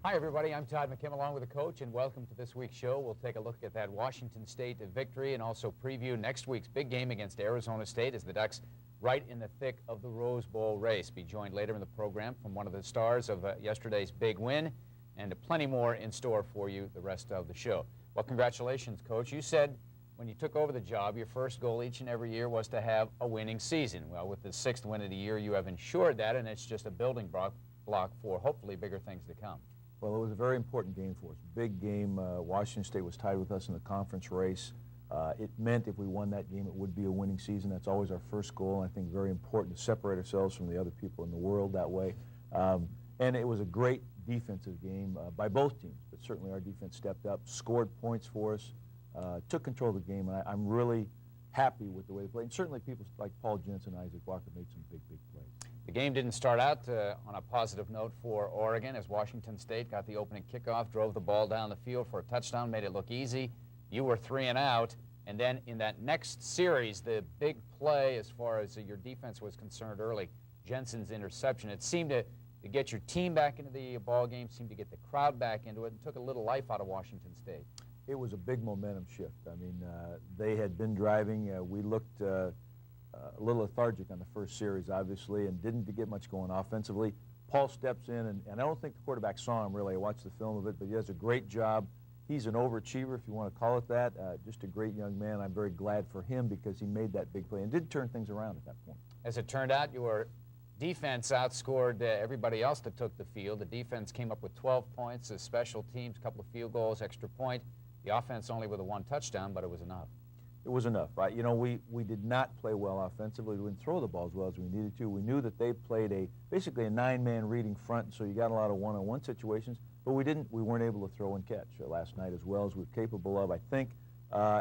Hi, everybody. I'm Todd McKim along with the coach, and welcome to this week's show. We'll take a look at that Washington State victory and also preview next week's big game against Arizona State as the Ducks right in the thick of the Rose Bowl race. Be joined later in the program from one of the stars of yesterday's big win, and plenty more in store for you the rest of the show. Well, congratulations, Coach. You said when you took over the job, your first goal each and every year was to have a winning season. Well, with the 6th win of the year, you have ensured that, and it's just a building block for hopefully bigger things to come. Well, it was a very important game for us. Big game. Washington State was tied with us in the conference race. It meant if we won that game, it would be a winning season. That's always our first goal. I think very important to separate ourselves from the other people in the world that way. And it was a great defensive game by both teams, but certainly our defense stepped up, scored points for us, took control of the game, and I'm really happy with the way they played. And certainly people like Paul Jensen and Isaac Walker made some big plays. The game didn't start out on a positive note for Oregon as Washington State got the opening kickoff, drove the ball down the field for a touchdown, made it look easy. You were 3 and out, and then in that next series, the big play as far as your defense was concerned early, Jensen's interception, it seemed to get your team back into the ball game, seemed to get the crowd back into it, and took a little life out of Washington State. It was a big momentum shift. I mean, they had been driving. We looked a little lethargic on the first series, obviously, and didn't get much going offensively. Paul steps in, and I don't think the quarterback saw him, really. I watched the film of it, but he does a great job. He's an overachiever, if you want to call it that. Just a great young man. I'm very glad for him because he made that big play and did turn things around at that point. As it turned out, your defense outscored everybody else that took the field. The defense came up with 12 points, the special teams, a couple of field goals, extra point. The offense only with a 1 touchdown, but it was enough. It was enough, right? You know, we did not play well offensively. We didn't throw the ball as well as we needed to. We knew that they played basically a 9-man reading front, so you got a lot of one-on-one situations, but we weren't able to throw and catch last night as well as we were capable of. I think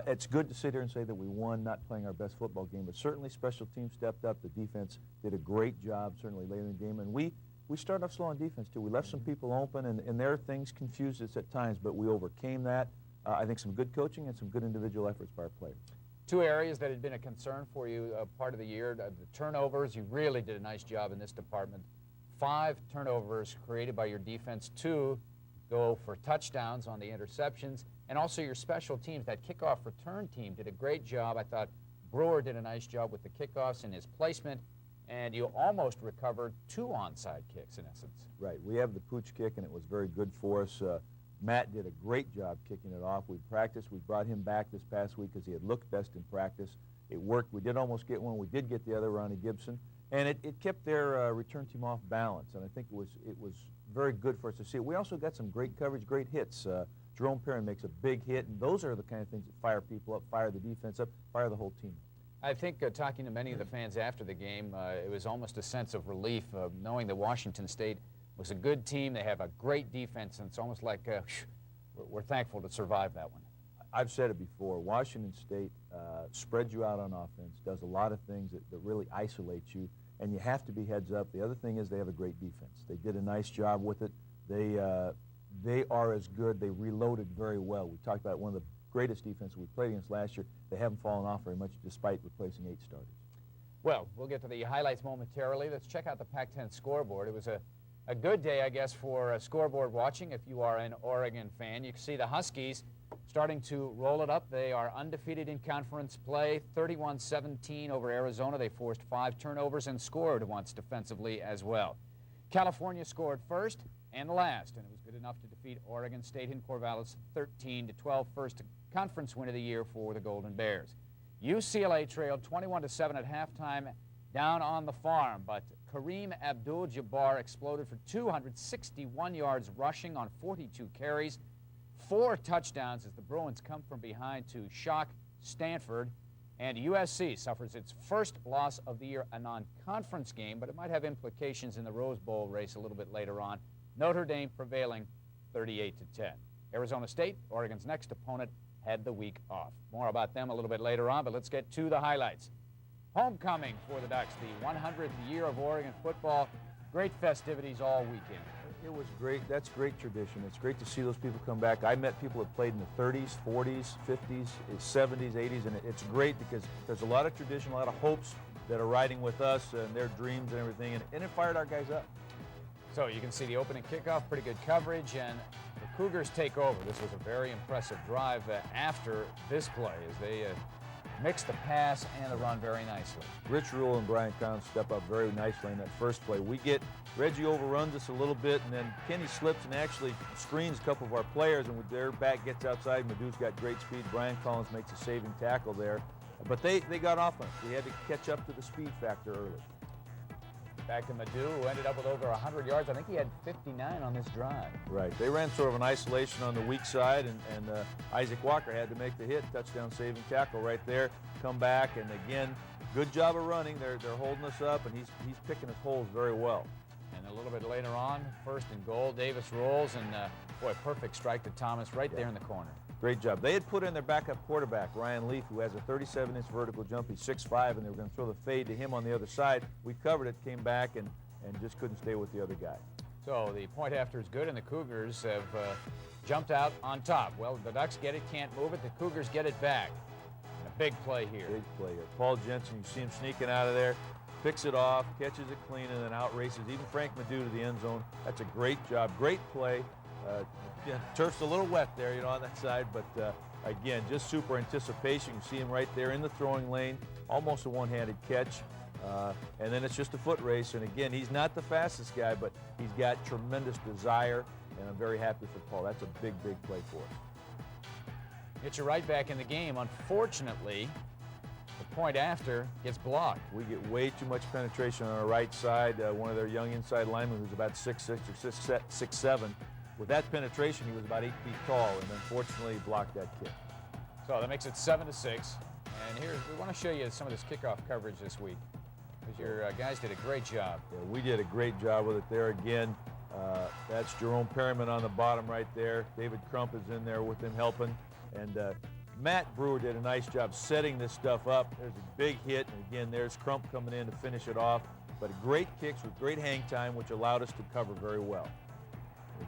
it's good to sit here and say that we won, not playing our best football game, but certainly special teams stepped up. The defense did a great job, certainly later in the game, and we started off slow on defense, too. We left some people open, and there are things confused us at times, but we overcame that. I think some good coaching and some good individual efforts by our players. 2 areas that had been a concern for you part of the year, the turnovers. You really did a nice job in this department. 5 turnovers created by your defense, 2 go for touchdowns on the interceptions, and also your special teams. That kickoff return team did a great job. I thought Brewer did a nice job with the kickoffs and his placement, and you almost recovered 2 onside kicks in essence. Right. We have the pooch kick, and it was very good for us. Matt did a great job kicking it off. We practiced. We brought him back this past week because he had looked best in practice. It worked. We did almost get one. We did get the other, Ronnie Gibson, and it kept their return team off balance, and I think it was very good for us to see. We also got some great coverage, great hits. Jerome Perrin makes a big hit, and those are the kind of things that fire people up, fire the defense up, fire the whole team. I think talking to many of the fans after the game, it was almost a sense of relief knowing that Washington State was a good team. They have a great defense, and it's almost like we're thankful to survive that one. I've said it before. Washington State spreads you out on offense, does a lot of things that really isolate you, and you have to be heads up. The other thing is they have a great defense. They did a nice job with it. They are as good. They reloaded very well. We talked about one of the greatest defenses we played against last year. They haven't fallen off very much despite replacing 8 starters. Well, we'll get to the highlights momentarily. Let's check out the Pac-10 scoreboard. It was a good day, I guess, for scoreboard watching if you are an Oregon fan. You can see the Huskies starting to roll it up. They are undefeated in conference play, 31-17 over Arizona. They forced 5 turnovers and scored once defensively as well. California scored first and last, and it was good enough to defeat Oregon State in Corvallis 13-12, first conference win of the year for the Golden Bears. UCLA trailed 21-7 at halftime down on the farm, but Kareem Abdul-Jabbar exploded for 261 yards rushing on 42 carries, 4 touchdowns as the Bruins come from behind to shock Stanford, and USC suffers its first loss of the year, a non-conference game, but it might have implications in the Rose Bowl race a little bit later on. Notre Dame prevailing 38-10. Arizona State, Oregon's next opponent, had the week off. More about them a little bit later on, but let's get to the highlights. Homecoming for the Ducks, the 100th year of Oregon football. Great festivities all weekend. It was great. That's great tradition. It's great to see those people come back. I met people that played in the 30s, 40s, 50s, 70s, 80s, and it's great because there's a lot of tradition, a lot of hopes that are riding with us and their dreams and everything, and it fired our guys up. So you can see the opening kickoff, pretty good coverage, and the Cougars take over. This was a very impressive drive after this play as they mix the pass and the run very nicely. Rich Rule and Brian Collins step up very nicely in that first play. Reggie overruns us a little bit, and then Kenny slips and actually screens a couple of our players, and with their back gets outside. Madu's got great speed. Brian Collins makes a saving tackle there. But they got off on us. We had to catch up to the speed factor early. Back to Madu, who ended up with over 100 yards. I think he had 59 on this drive. Right. They ran sort of an isolation on the weak side, and Isaac Walker had to make the hit. Touchdown saving tackle right there. Come back, and again, good job of running. They're holding us up, and he's picking his holes very well. And a little bit later on, 1st and goal, Davis rolls, and boy, perfect strike to Thomas right there in the corner. Great job. They had put in their backup quarterback, Ryan Leaf, who has a 37-inch vertical jump. He's 6'5", and they were going to throw the fade to him on the other side. We covered it, came back, and just couldn't stay with the other guy. So the point after is good, and the Cougars have jumped out on top. Well, the Ducks get it, can't move it. The Cougars get it back. And a big play here. Big play here. Paul Jensen, you see him sneaking out of there, picks it off, catches it clean, and then out races even Frank Madu to the end zone. That's a great job. Great play. Turf's a little wet there, on that side, but again, just super anticipation. You see him right there in the throwing lane, almost a one-handed catch, and then it's just a foot race. And again, he's not the fastest guy, but he's got tremendous desire, and I'm very happy for Paul. That's a big, big play for us. Get you right back in the game. Unfortunately, the point after gets blocked. We get way too much penetration on our right side. One of their young inside linemen who's about 6'6" or 6'7". With that penetration, he was about 8 feet tall, and unfortunately blocked that kick. So that makes it 7-6. And here, we want to show you some of this kickoff coverage this week, because your guys did a great job. Yeah, we did a great job with it there again. That's Jerome Perryman on the bottom right there. David Crump is in there with him helping. And Matt Brewer did a nice job setting this stuff up. There's a big hit, and again, there's Crump coming in to finish it off. But great kicks with great hang time, which allowed us to cover very well.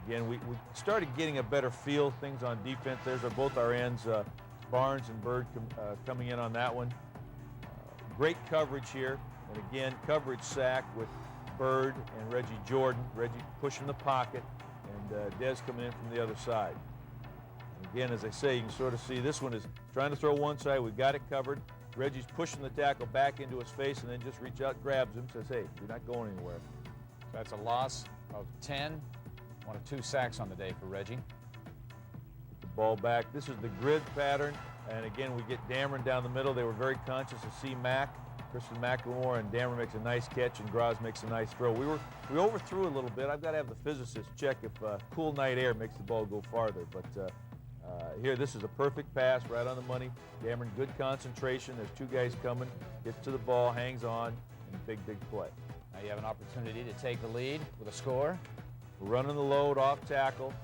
Again, we started getting a better feel things on defense. There's both our ends, Barnes and Bird coming in on that one. Great coverage here. And again, coverage sack with Bird and Reggie Jordan. Reggie pushing the pocket, and Dez coming in from the other side. And again, as I say, you can sort of see this one is trying to throw one side. We've got it covered. Reggie's pushing the tackle back into his face, and then just reach out, grabs him, says, hey, you're not going anywhere. That's a loss of 10. 1 of 2 sacks on the day for Reggie. Get the ball back. This is the grid pattern, and again, we get Dameron down the middle. They were very conscious of C. Mack, Christian McLemore, and Dameron makes a nice catch, and Graz makes a nice throw. We overthrew a little bit. I've got to have the physicist check if cool night air makes the ball go farther, but here, this is a perfect pass, right on the money. Dameron, good concentration. There's 2 guys coming, gets to the ball, hangs on, and big, big play. Now you have an opportunity to take the lead with a score. We're running the load off tackle.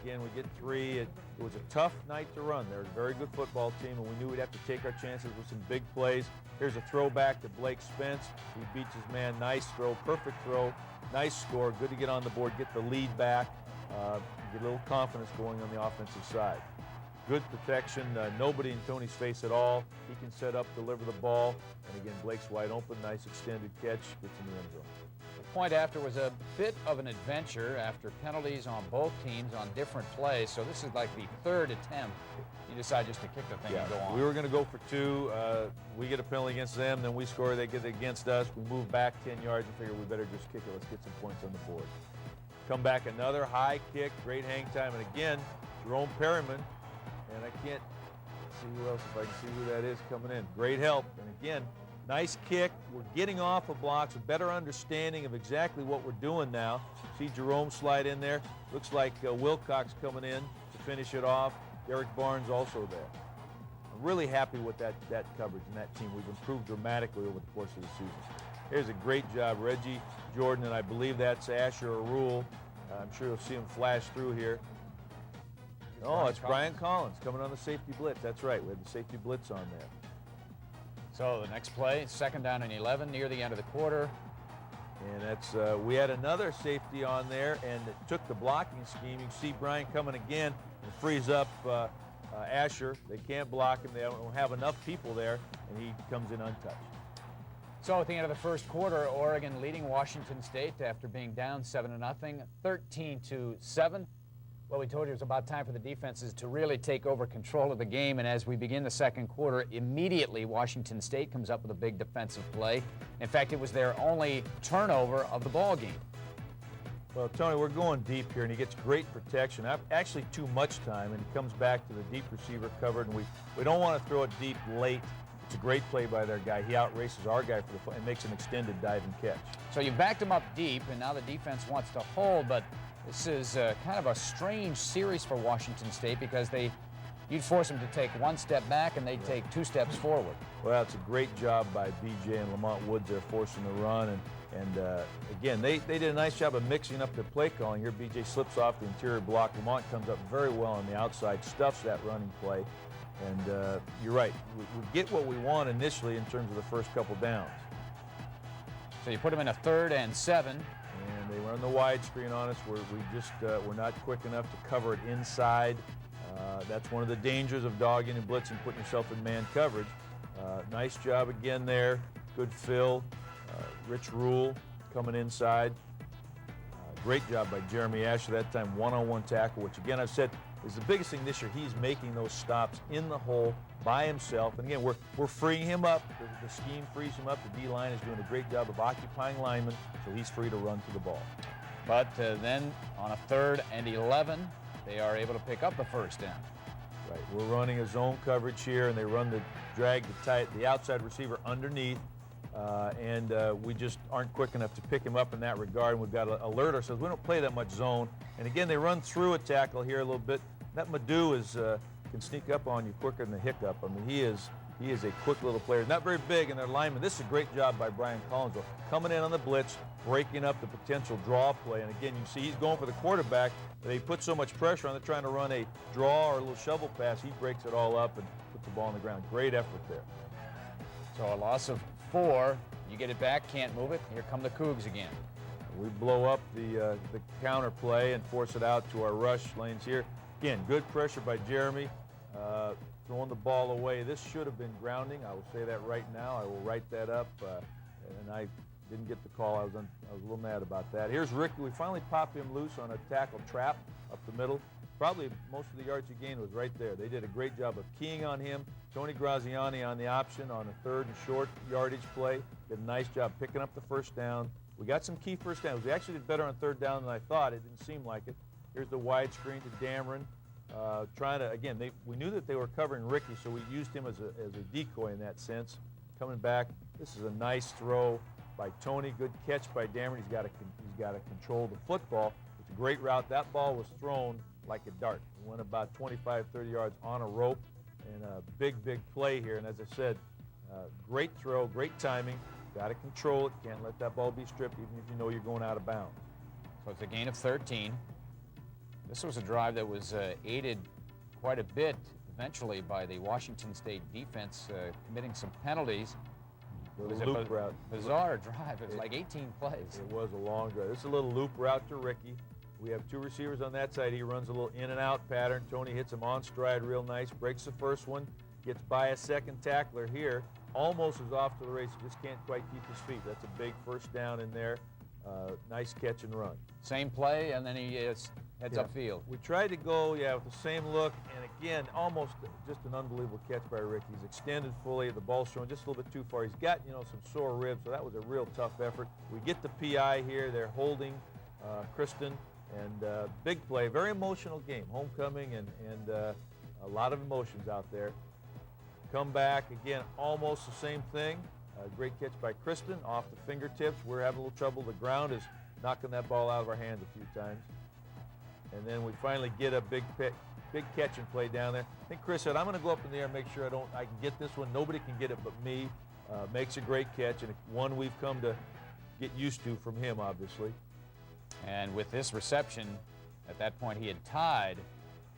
Again, we get 3. It was a tough night to run. They're a very good football team, and we knew we'd have to take our chances with some big plays. Here's a throwback to Blake Spence. He beats his man. Nice throw, perfect throw, nice score. Good to get on the board, get the lead back, get a little confidence going on the offensive side. Good protection. Nobody in Tony's face at all. He can set up, deliver the ball, and again, Blake's wide open. Nice extended catch, gets in the end zone. Point after was a bit of an adventure after penalties on both teams on different plays. So this is like the 3rd attempt. You decide just to kick the thing and go on. We were going to go for 2. We get a penalty against them, then we score. They get it against us. We move back 10 yards and figure we better just kick it. Let's get some points on the board. Come back, another high kick, great hang time, and again, Jerome Perryman. And I can't see who else, if I can see who that is coming in. Great help, and again, nice kick. We're getting off of blocks, a better understanding of exactly what we're doing now. See Jerome slide in there. Looks like Wilcox coming in to finish it off. Derek Barnes also there. I'm really happy with that coverage and that team. We've improved dramatically over the course of the season. Here's a great job, Reggie Jordan, and I believe that's Asher Arule. I'm sure you'll see him flash through here. Oh, it's Brian Collins coming on the safety blitz. That's right, we had the safety blitz on there. So the next play, 2nd down and 11 near the end of the quarter. And that's we had another safety on there, and it took the blocking scheme. You can see Brian coming again and frees up Asher. They can't block him. They don't have enough people there, and he comes in untouched. So at the end of the first quarter, Oregon leading Washington State after being down 7-0, 13-7. Well, we told you it was about time for the defenses to really take over control of the game, and as we begin the second quarter, immediately Washington State comes up with a big defensive play. In fact, it was their only turnover of the ball game. Well, Tony, we're going deep here, and he gets great protection. Actually, too much time, and he comes back to the deep receiver covered, and we don't want to throw it deep late. It's a great play by their guy. He outraces our guy for the play and makes an extended diving catch. So you backed him up deep, and now the defense wants to hold, but this is kind of a strange series for Washington State because you'd force them to take one step back, and they'd take 2 steps forward. Well, it's a great job by BJ and Lamont Woods there forcing the run, and again, they did a nice job of mixing up their play calling here. BJ slips off the interior block. Lamont comes up very well on the outside, stuffs that running play. And you're right, we get what we want initially in terms of the first couple downs. So you put them in a 3rd and 7. And they run the wide screen on us. We're not quick enough to cover it inside. That's one of the dangers of dogging and blitzing, putting yourself in man coverage. Nice job again there. Good fill. Rich Rule coming inside. Great job by Jeremy Asher that time, one-on-one tackle, which again I've said is the biggest thing this year. He's making those stops in the hole by himself. And again, we're freeing him up. The scheme frees him up. The D-line is doing a great job of occupying linemen, so he's free to run to the ball. But then on a 3rd and 11, they are able to pick up the first down. Right, we're running a zone coverage here, and they run drag the outside receiver underneath. And we just aren't quick enough to pick him up in that regard, and we've got to alert ourselves. We don't play that much zone. And again, they run through a tackle here a little bit. That Madu can sneak up on you quicker than the hiccup. I mean, he is a quick little player. Not very big in their lineman. This is a great job by Brian Collinsville. Coming in on the blitz, breaking up the potential draw play. And again, you see he's going for the quarterback. They put so much pressure on it, trying to run a draw or a little shovel pass. He breaks it all up and puts the ball on the ground. Great effort there. So a loss of 4. You get it back, can't move it. Here come the Cougs again. We blow up the counter play and force it out to our rush lanes here. Again, good pressure by Jeremy, throwing the ball away. This should have been grounding. I will say that right now. I will write that up. And I didn't get the call. I was a little mad about that. Here's Ricky. We finally pop him loose on a tackle trap up the middle. Probably most of the yards he gained was right there. They did a great job of keying on him. Tony Graziani on the option on a 3rd and short yardage play. Did a nice job picking up the first down. We got some key first downs. We actually did better on 3rd down than I thought. It didn't seem like it. Here's the wide screen to Dameron. Trying to, again, we knew that they were covering Ricky, so we used him as a decoy in that sense. Coming back, this is a nice throw by Tony. Good catch by Dameron. He's got to control the football. It's a great route. That ball was thrown like a dart. It went about 25, 30 yards on a rope, and a big play here. And as I said, great throw, great timing. Got to control it. Can't let that ball be stripped, even if you know you're going out of bounds. So it's a gain of 13. This was a drive that was aided quite a bit eventually by the Washington State defense committing some penalties. It was a loop route. Bizarre drive. It was like 18 plays. It was a long drive. This is a little loop route to Ricky. We have 2 receivers on that side. He runs a little in and out pattern. Tony hits him on stride real nice, breaks the first one, gets by a second tackler here, almost is off to the race. He just can't quite keep his feet. That's a big first down in there. Nice catch and run. Same play, and then he heads upfield. We tried to go, with the same look, and again, almost just an unbelievable catch by Ricky. He's extended fully. The ball's showing just a little bit too far. He's got, some sore ribs, so that was a real tough effort. We get the PI here. They're holding Kristen. And big play, very emotional game. Homecoming and a lot of emotions out there. Come back, again, almost the same thing. Great catch by Kristen off the fingertips. We're having a little trouble. The ground is knocking that ball out of our hands a few times. And then we finally get a big catch and play down there. I think Chris said, I'm going to go up in the air and make sure I can get this one. Nobody can get it but me. Makes a great catch, and one we've come to get used to from him, obviously. And with this reception, at that point he had tied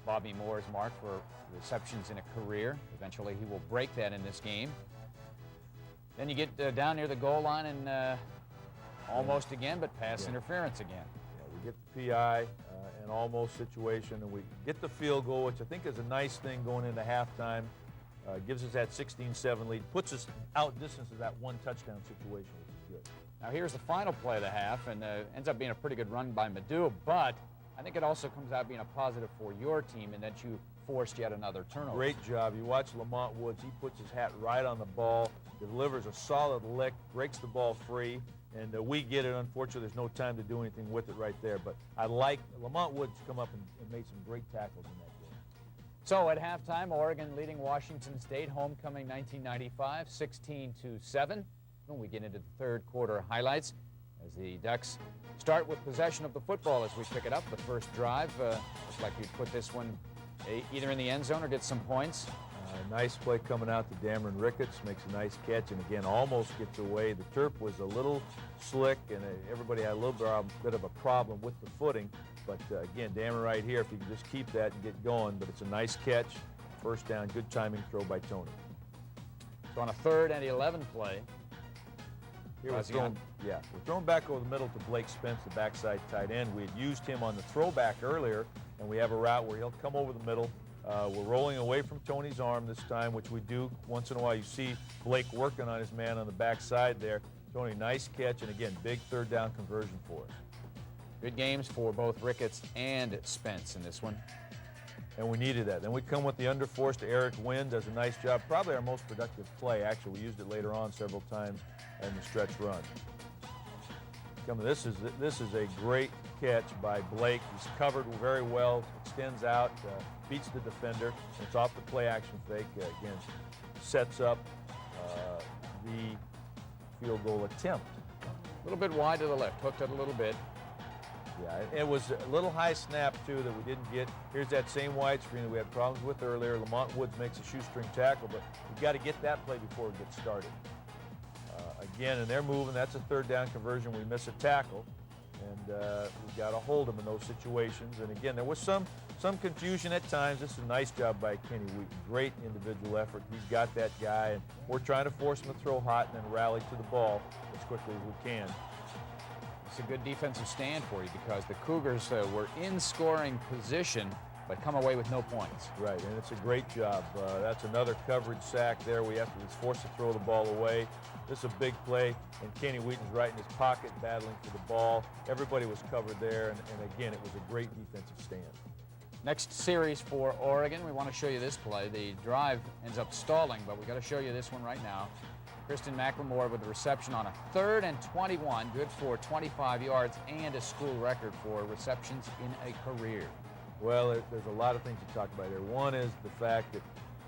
Bobby Moore's mark for receptions in a career. Eventually he will break that in this game. Then you get down near the goal line and almost again, but pass interference again. Yeah, we get the PI, an almost situation, and we get the field goal, which I think is a nice thing going into halftime. Gives us that 16-7 lead, puts us outdistances that one touchdown situation, which is good. Now here's the final play of the half, and ends up being a pretty good run by Madu, but I think it also comes out being a positive for your team in that you forced yet another turnover. Great job. You watch Lamont Woods. He puts his hat right on the ball, delivers a solid lick, breaks the ball free, and we get it. Unfortunately, there's no time to do anything with it right there. But I like Lamont Woods come up and made some great tackles in that game. So at halftime, Oregon leading Washington State, homecoming 1995, 16-7. When we get into the third quarter highlights, as the Ducks start with possession of the football as we pick it up. The first drive, looks like you'd put this one either in the end zone or get some points. Nice play coming out to Dameron Ricketts, makes a nice catch, and again almost gets away. The turf was a little slick, and everybody had a little bit of a problem with the footing. But again, Dameron right here, if you can just keep that and get going. But it's a nice catch, first down, good timing throw by Tony. So on a 3rd and 11 play, here we're throwing back over the middle to Blake Spence, the backside tight end. We had used him on the throwback earlier, and we have a route where he'll come over the middle. We're rolling away from Tony's arm this time, which we do once in a while. You see Blake working on his man on the backside there. Tony, nice catch, and again, big 3rd down conversion for us. Good games for both Ricketts and Spence in this one. And we needed that. Then we come with the underforce to Eric Wynn, does a nice job. Probably our most productive play, actually. We used it later on several times in the stretch run. This is a great catch by Blake. He's covered very well, extends out, beats the defender. It's off the play action fake. Again, sets up the field goal attempt. A little bit wide to the left, hooked it a little bit. Yeah, it was a little high snap, too, that we didn't get. Here's that same wide screen that we had problems with earlier. Lamont Woods makes a shoestring tackle, but we've got to get that play before we get started. Again, and they're moving. That's a 3rd down conversion. We miss a tackle, and we've got to hold them in those situations. And again, there was some confusion at times. This is a nice job by Kenny Wheaton. Great individual effort. He's got that guy, and we're trying to force him to throw hot and then rally to the ball as quickly as we can. It's a good defensive stand for you because the Cougars were in scoring position but come away with no points. Right, and it's a great job. That's another coverage sack there. We have to be forced to throw the ball away. This is a big play, and Kenny Wheaton's right in his pocket battling for the ball. Everybody was covered there, and again, it was a great defensive stand. Next series for Oregon, we want to show you this play. The drive ends up stalling, but we've got to show you this one right now. Kristen McLemore with the reception on a 3rd and 21, good for 25 yards and a school record for receptions in a career. Well, there's a lot of things to talk about here. One is the fact that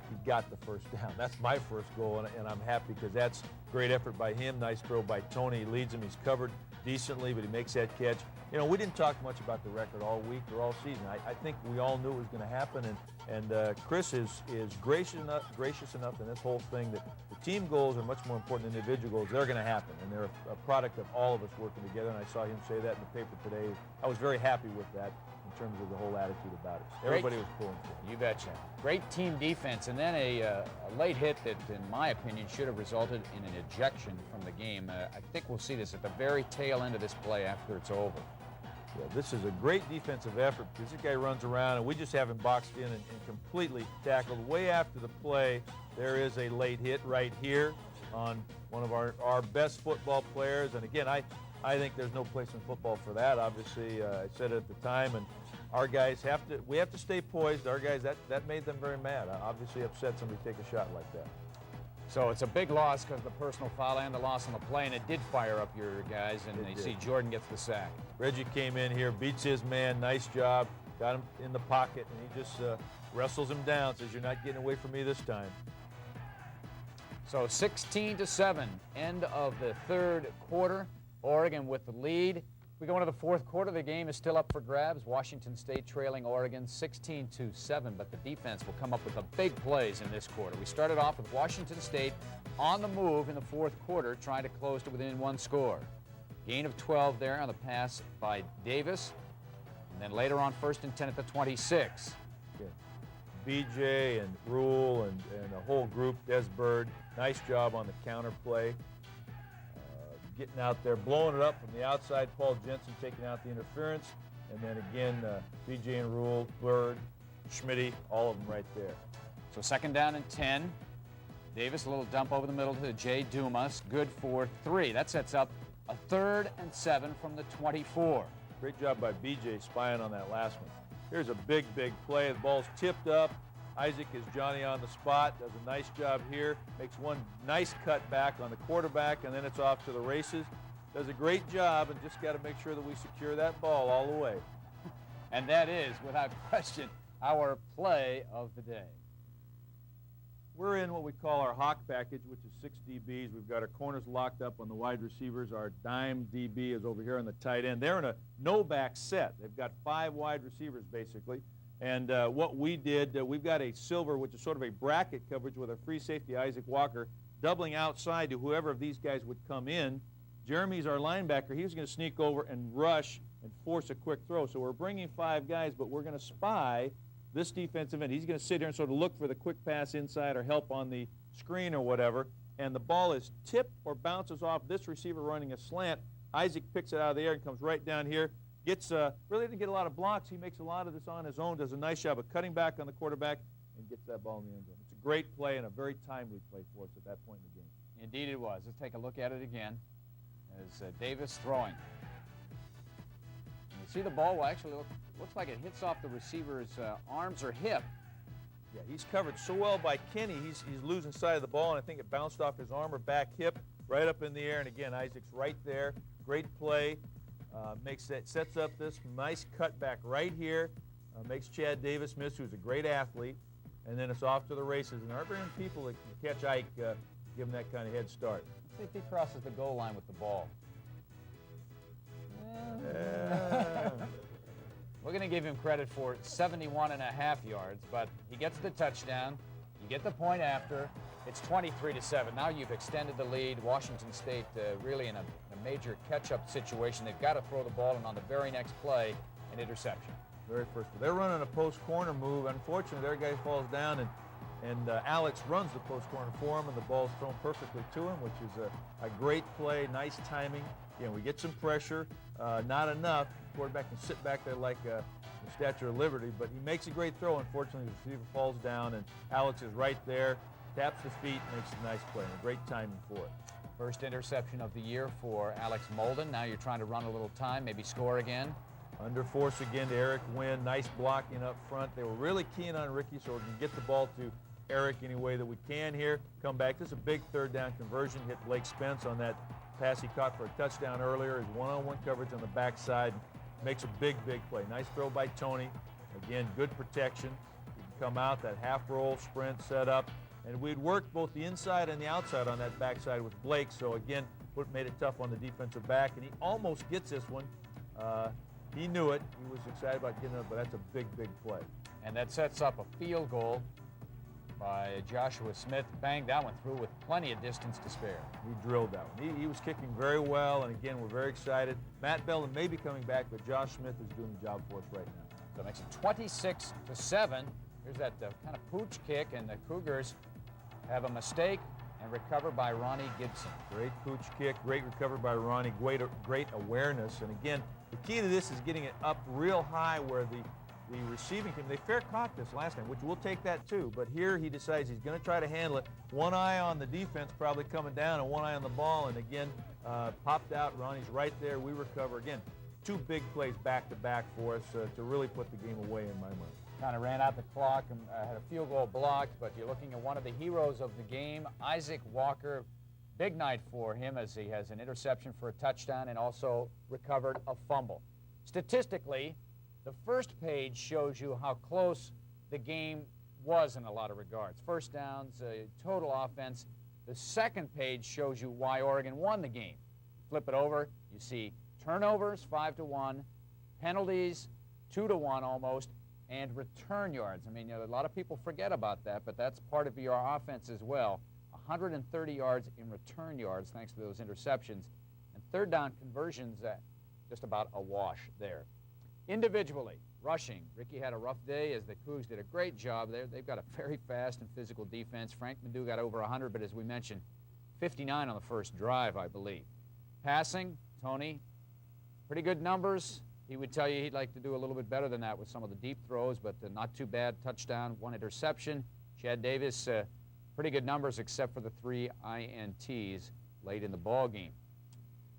he got the first down. That's my first goal, and I'm happy because that's great effort by him. Nice throw by Tony. He leads him. He's covered decently, but he makes that catch. You know, we didn't talk much about the record all week or all season. I think we all knew it was going to happen, and Chris is gracious enough in this whole thing that the team goals are much more important than individual goals. They're going to happen, and they're a product of all of us working together, and I saw him say that in the paper today. I was very happy with that in terms of the whole attitude about it. Everybody was pulling for him. You betcha. Great team defense, and then a late hit that, in my opinion, should have resulted in an ejection from the game. I think we'll see this at the very tail end of this play after it's over. Yeah, this is a great defensive effort because this guy runs around, and we just have him boxed in and completely tackled. Way after the play, there is a late hit right here on one of our best football players. And again, I think there's no place in football for that. Obviously, I said it at the time, and our guys we have to stay poised. Our guys, that made them very mad. Obviously upset somebody take a shot like that. So it's a big loss because of the personal foul and the loss on the play, and it did fire up your guys, and you see Jordan gets the sack. Reggie came in here, beats his man, nice job, got him in the pocket, and he just wrestles him down, says, "You're not getting away from me this time." So 16-7, end of the third quarter. Oregon with the lead. We go into the fourth quarter. The game is still up for grabs. Washington State trailing Oregon 16-7, but the defense will come up with the big plays in this quarter. We started off with Washington State on the move in the fourth quarter, trying to close to within one score. Gain of 12 there on the pass by Davis, and then later on 1st and 10 at the 26. Yeah. BJ and Rule and a whole group, Des Bird, nice job on the counter play. Getting out there, blowing it up from the outside. Paul Jensen taking out the interference. And then again, BJ and Rule, Bird, Schmitty, all of them right there. So 2nd down and 10. Davis, a little dump over the middle to Jay Dumas. Good for 3. That sets up a 3rd and 7 from the 24. Great job by BJ spying on that last one. Here's a big, big play. The ball's tipped up. Isaac is Johnny on the spot, does a nice job here, makes one nice cut back on the quarterback, and then it's off to the races. Does a great job, and just got to make sure that we secure that ball all the way. And that is, without question, our play of the day. We're in what we call our Hawk package, which is 6 DBs. We've got our corners locked up on the wide receivers. Our dime DB is over here on the tight end. They're in a no-back set. They've got 5 wide receivers, basically. And what we did, we've got a silver, which is sort of a bracket coverage with our free safety, Isaac Walker, doubling outside to whoever of these guys would come in. Jeremy's our linebacker. He was going to sneak over and rush and force a quick throw. So we're bringing 5 guys, but we're going to spy this defensive end. He's going to sit here and sort of look for the quick pass inside or help on the screen or whatever. And the ball is tipped or bounces off this receiver running a slant. Isaac picks it out of the air and comes right down here. Really didn't get a lot of blocks. He makes a lot of this on his own, does a nice job of cutting back on the quarterback, and gets that ball in the end zone. It's a great play and a very timely play for us at that point in the game. Indeed it was. Let's take a look at it again as Davis throwing. And you see the ball, well, actually looks like it hits off the receiver's arms or hip. Yeah, he's covered so well by Kenny, he's losing sight of the ball, and I think it bounced off his arm or back hip right up in the air. And again, Isaac's right there. Great play. Sets up this nice cutback right here, makes Chad Davis miss, who's a great athlete, and then it's off to the races. And there aren't very many people that can catch Ike, give him that kind of head start. Let's see if he crosses the goal line with the ball. We're going to give him credit for 71.5 yards, but he gets the touchdown. You get the point after. It's 23-7. Now you've extended the lead. Washington State really in a major catch-up situation. They've got to throw the ball, and on the very next play, an interception. Very first. They're running a post corner move. Unfortunately, their guy falls down, and Alex runs the post corner for him, and the ball's thrown perfectly to him, which is a great play, nice timing. Again, we get some pressure, not enough. The quarterback can sit back there like the Statue of Liberty, but he makes a great throw. Unfortunately, the receiver falls down, and Alex is right there, taps the feet, makes a nice play, and a great timing for it. First interception of the year for Alex Molden. Now you're trying to run a little time, maybe score again. Under force again to Eric Wynn. Nice blocking up front. They were really keen on Ricky, so we're going to get the ball to Eric any way that we can here. Come back. This is a big 3rd down conversion. Hit Blake Spence on that pass he caught for a touchdown earlier. His one-on-one coverage on the backside makes a big, big play. Nice throw by Tony. Again, good protection. He can come out, that half roll sprint set up. And we'd worked both the inside and the outside on that backside with Blake. So again, made it tough on the defensive back. And he almost gets this one. He knew it. He was excited about getting it, but that's a big, big play. And that sets up a field goal by Joshua Smith. Banged that one through with plenty of distance to spare. We drilled that one. He was kicking very well, and again, we're very excited. Matt Belden may be coming back, but Josh Smith is doing the job for us right now. So it makes it 26-7. Here's that kind of pooch kick, and the Cougars have a mistake and recover by Ronnie Gibson. Great pooch kick, great recovery by Ronnie, great awareness. And again, the key to this is getting it up real high where the receiving team, they fair caught this last time, which we'll take that too. But here he decides he's going to try to handle it. One eye on the defense probably coming down and one eye on the ball. And again, popped out. Ronnie's right there. We recover. Again, 2 big plays back-to-back for us to really put the game away in my mind. Kind of ran out the clock and had a field goal blocked, but you're looking at one of the heroes of the game, Isaac Walker. Big night for him as he has an interception for a touchdown and also recovered a fumble. Statistically, the first page shows you how close the game was in a lot of regards. First downs, total offense. The second page shows you why Oregon won the game. Flip it over, you see turnovers, 5-1, penalties, 2-1 almost, and return yards. I mean, a lot of people forget about that, but that's part of your offense as well. 130 yards in return yards thanks to those interceptions. And 3rd down conversions, just about a wash there. Individually, rushing, Ricky had a rough day as the Cougs did a great job there. They've got a very fast and physical defense. Frank Madu got over 100, but as we mentioned, 59 on the first drive, I believe. Passing, Tony, pretty good numbers. He would tell you he'd like to do a little bit better than that with some of the deep throws, but not too bad. Touchdown, 1 interception. Chad Davis Pretty good numbers except for the 3 INTs late in the ball game.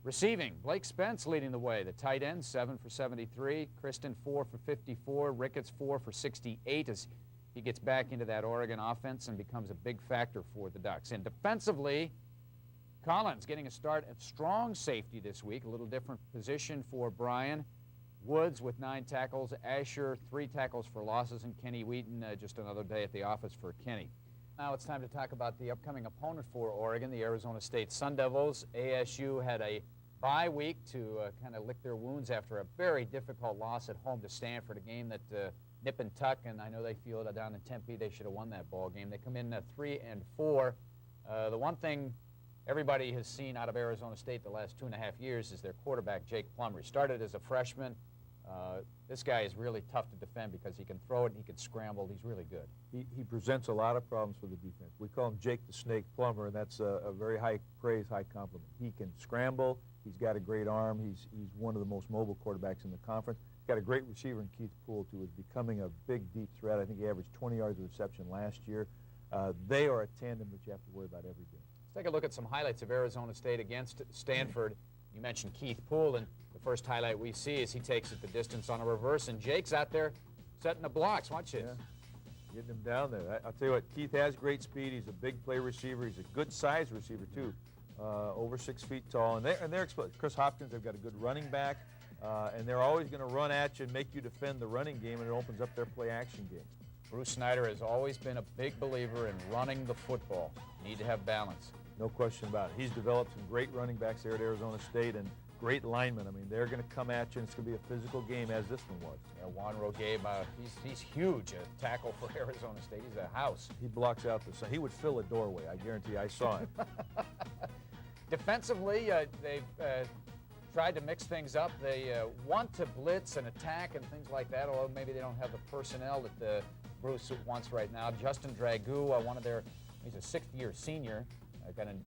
Receiving, Blake Spence leading the way. The tight end, 7 for 73. Kristen, 4 for 54. Ricketts, 4 for 68 as he gets back into that Oregon offense and becomes a big factor for the Ducks. And defensively, Collins getting a start at strong safety this week. A little different position for Brian. Woods with 9 tackles. Asher, 3 tackles for losses. And Kenny Wheaton, just another day at the office for Kenny. Now it's time to talk about the upcoming opponent for Oregon, the Arizona State Sun Devils. ASU had a bye week to kind of lick their wounds after a very difficult loss at home to Stanford, a game that nip and tuck, and I know they feel that down in Tempe they should have won that ball game. They come in 3-4. The one thing everybody has seen out of Arizona State the last 2.5 years is their quarterback, Jake Plummer. He started as a freshman. This guy is really tough to defend because he can throw it and he can scramble. He's really good. He presents a lot of problems for the defense. We call him Jake the Snake Plummer, and that's a very high praise, high compliment. He can scramble. He's got a great arm. He's one of the most mobile quarterbacks in the conference. He's got a great receiver in Keith Poole, too, is becoming a big, deep threat. I think he averaged 20 yards of reception last year. They are a tandem that you have to worry about every game. Let's take a look at some highlights of Arizona State against Stanford. You mentioned Keith Poole, and the first highlight we see is he takes it the distance on a reverse, and Jake's out there setting the blocks. Watch this. Yeah. Getting him down there. I'll tell you what, Keith has great speed. He's a big play receiver. He's a good size receiver, too. Over 6 feet tall. And they're Chris Hopkins, they've got a good running back, and they're always going to run at you and make you defend the running game, and it opens up their play-action game. Bruce Snyder has always been a big believer in running the football. You need to have balance. No question about it. He's developed some great running backs there at Arizona State and great linemen. I mean, they're going to come at you, and it's going to be a physical game as this one was. Yeah, Juan Rogabe, he's huge, a tackle for Arizona State. He's a house. He blocks out the sun. He would fill a doorway, I guarantee you. I saw him. Defensively, they've tried to mix things up. They want to blitz and attack and things like that, although maybe they don't have the personnel that Bruce wants right now. Justin Dragoo, he's a 6th-year senior, got an